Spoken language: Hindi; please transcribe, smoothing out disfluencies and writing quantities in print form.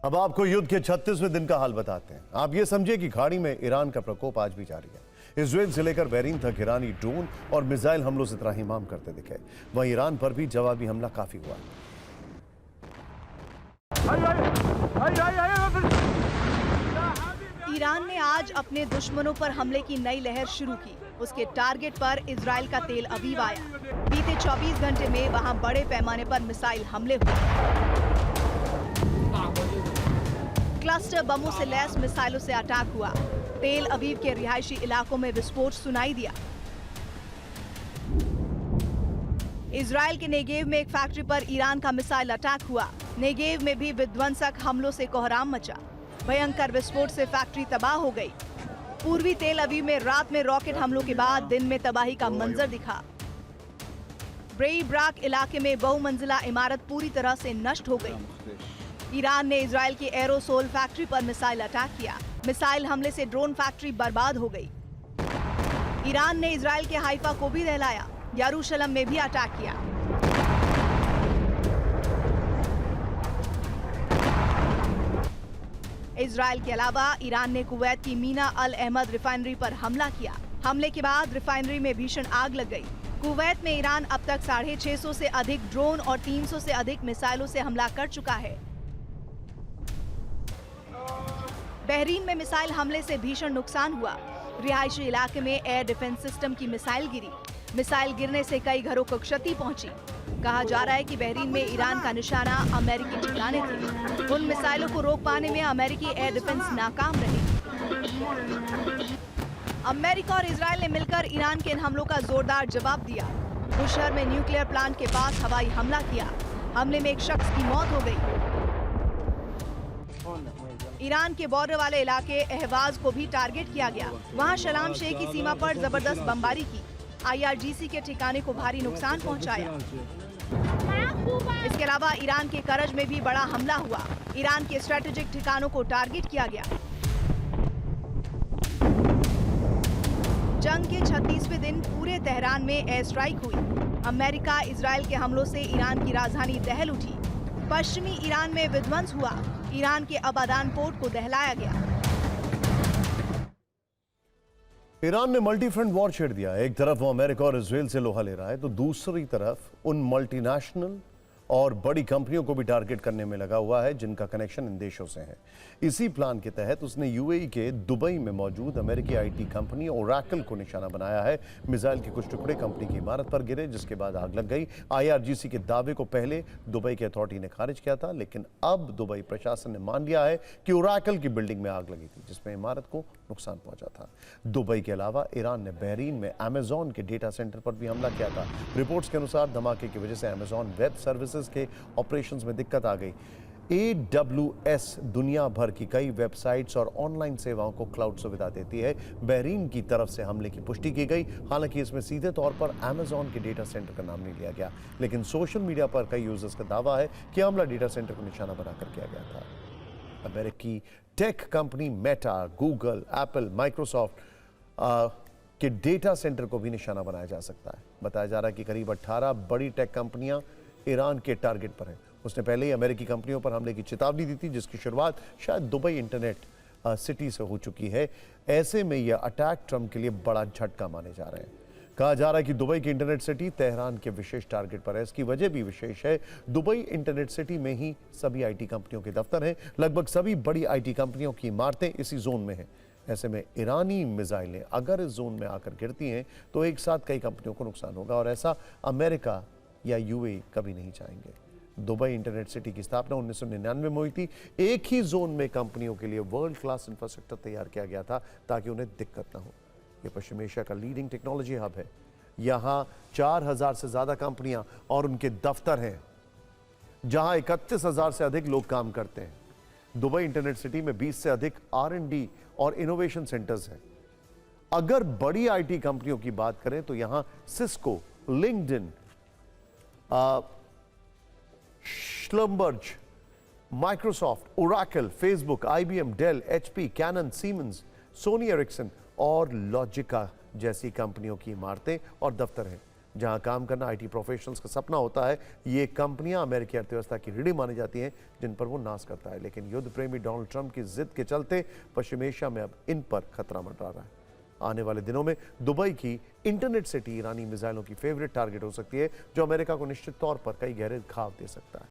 अब आपको युद्ध के 36वें दिन का हाल बताते हैं। आप ये समझिए कि खाड़ी में ईरान का प्रकोप आज भी जारी है। इजराइल से लेकर बहरीन तक ईरानी ड्रोन और मिसाइल हमलों से त्राहिमाम करते दिखे। वहीं ईरान पर भी जवाबी हमला काफी हुआ। ईरान ने आज अपने दुश्मनों पर हमले की नई लहर शुरू की। उसके टारगेट पर इजराइल का तेल अवीव आया। बीते 24 घंटे में वहां बड़े पैमाने पर मिसाइल हमले हुए। क्लस्टर बमों से लैस मिसाइलों से अटैक हुआ। तेल अवीव के रिहायशी इलाकों में विस्फोट सुनाई दिया। इजराइल के नेगेव में एक फैक्ट्री पर ईरान का मिसाइल अटैक हुआ। नेगेव में भी विध्वंसक हमलों से कोहराम मचा। भयंकर विस्फोट से फैक्ट्री तबाह हो गई। पूर्वी तेल अवीव में रात में रॉकेट हमलों के बाद दिन में तबाही का मंजर दिखा। ब्रेई ब्राक इलाके में बहुमंजिला इमारत पूरी तरह से नष्ट हो गई। ईरान ने इजराइल की एरोसोल फैक्ट्री पर मिसाइल अटैक किया। मिसाइल हमले से ड्रोन फैक्ट्री बर्बाद हो गई। ईरान ने इजराइल के हाइफा को भी दहलाया। यरूशलेम में भी अटैक किया। इजराइल के अलावा ईरान ने कुवैत की मीना अल अहमद रिफाइनरी पर हमला किया। हमले के बाद रिफाइनरी में भीषण आग लग गई। कुवैत में ईरान अब तक 650 से अधिक ड्रोन और 300 से अधिक मिसाइलों से हमला कर चुका है। बहरीन में मिसाइल हमले से भीषण नुकसान हुआ। रिहायशी इलाके में एयर डिफेंस सिस्टम की मिसाइल गिरी। मिसाइल गिरने से कई घरों को क्षति पहुंची। कहा जा रहा है कि बहरीन में ईरान का निशाना अमेरिकी ठिकाने थे। उन मिसाइलों को रोक पाने में अमेरिकी एयर डिफेंस नाकाम रही। अमेरिका और इजराइल ने मिलकर ईरान के इन हमलों का जोरदार जवाब दिया। बुशहर में न्यूक्लियर प्लांट के पास हवाई हमला किया। हमले में एक शख्स की मौत हो गई। ईरान के बॉर्डर वाले इलाके अहवाज को भी टारगेट किया गया। वहां शलाम शेख की सीमा पर जबरदस्त बमबारी की। IRGC के ठिकाने को भारी नुकसान पहुंचाया। इसके अलावा ईरान के करज में भी बड़ा हमला हुआ। ईरान के स्ट्रेटेजिक ठिकानों को टारगेट किया गया। जंग के 36वें दिन पूरे तेहरान में एयर स्ट्राइक हुई। अमेरिका इजराइल के हमलों से ईरान की राजधानी दहल उठी। पश्चिमी ईरान में विध्वंस हुआ। ईरान के अबादान पोर्ट को दहलाया गया। ईरान ने मल्टी फ्रंट वॉर छेड़ दिया। एक तरफ वो अमेरिका और इजराइल से लोहा ले रहा है तो दूसरी तरफ उन मल्टीनेशनल और बड़ी कंपनियों को भी टारगेट करने में लगा हुआ है जिनका कनेक्शन इन देशों से है। इसी प्लान के तहत उसने यूएई के दुबई में मौजूद अमेरिकी आईटी कंपनी ओरेकल को निशाना बनाया है। मिसाइल के कुछ टुकड़े कंपनी की इमारत पर गिरे जिसके बाद आग लग गई। IRGC के दावे को पहले दुबई की अथॉरिटी ने खारिज किया था, लेकिन अब दुबई प्रशासन ने मान लिया है कि ओरेकल की बिल्डिंग में आग लगी थी जिसमें इमारत को नुकसान पहुंचा था। दुबई के अलावा ईरान ने बहरीन में अमेजॉन के डेटा सेंटर पर भी हमला किया था। रिपोर्ट्स के अनुसार धमाके की वजह से अमेजॉन वेब सर्विसेज के ऑपरेशंस में दिक्कत आ गई। AWS दुनिया भर की कई वेबसाइट्स और ऑनलाइन सेवाओं को क्लाउड सुविधा देती है। बहरीन की तरफ से हमले की पुष्टि की गई। हालांकि इसमें सीधे तौर पर अमेजॉन के डेटा सेंटर का नाम नहीं लिया गया, लेकिन सोशल मीडिया पर कई यूजर्स का दावा है कि हमला डेटा सेंटर को निशाना बनाकर किया गया था। अमेरिकी tech company Meta, Google, Apple, Microsoft के डेटा सेंटर को भी निशाना बनाया जा सकता है। बताया जा रहा है कि करीब 18 बड़ी टेक कंपनियां ईरान के टारगेट पर हैं। उसने पहले ही अमेरिकी कंपनियों पर हमले की चेतावनी दी थी जिसकी शुरुआत शायद दुबई इंटरनेट सिटी से हो चुकी है। ऐसे में यह अटैक ट्रंप के लिए बड़ा झटका माने जा रहे हैं। कहा जा रहा है कि दुबई की इंटरनेट सिटी तेहरान के विशेष टारगेट पर है। इसकी वजह भी विशेष है। दुबई इंटरनेट सिटी में ही सभी आईटी कंपनियों के दफ्तर हैं। लगभग सभी बड़ी आईटी कंपनियों की इमारतें इसी जोन में हैं। ऐसे में ईरानी मिसाइलें अगर इस जोन में आकर गिरती हैं तो एक साथ कई कंपनियों को नुकसान होगा और ऐसा अमेरिका या यूएई कभी नहीं चाहेंगे। दुबई इंटरनेट सिटी की स्थापना 1999 में हुई थी। एक ही जोन में कंपनियों के लिए वर्ल्ड क्लास इंफ्रास्ट्रक्चर तैयार किया गया था ताकि उन्हें दिक्कत ना हो। यह पश्चिम एशिया का लीडिंग टेक्नोलॉजी हब है। यहाँ 4000 से ज्यादा कंपनियां और उनके दफ्तर हैं जहां 31,000 से अधिक लोग काम करते हैं। दुबई इंटरनेट सिटी में 20 से अधिक R&D और इनोवेशन सेंटर्स हैं। अगर बड़ी आईटी कंपनियों की बात करें तो यहां Cisco, LinkedIn, Schlumberger, Microsoft, Oracle, Facebook, IBM, Dell, HP, Canon, Siemens, Sony Ericsson और लॉजिका जैसी कंपनियों की इमारतें और दफ्तर हैं। जहां काम करना आईटी प्रोफेशनल्स का सपना होता है, ये कंपनियां अमेरिकी अर्थव्यवस्था की रीढ़ी मानी जाती हैं जिन पर वो नाज करता है। लेकिन युद्ध प्रेमी डोनाल्ड ट्रंप की जिद के चलते पश्चिम एशिया में अब इन पर खतरा मंडरा रहा है। आने वाले दिनों में दुबई की इंटरनेट सिटी ईरानी मिसाइलों की फेवरेट टारगेट हो सकती है, जो अमेरिका को निश्चित तौर पर कई गहरे घाव दे सकता है।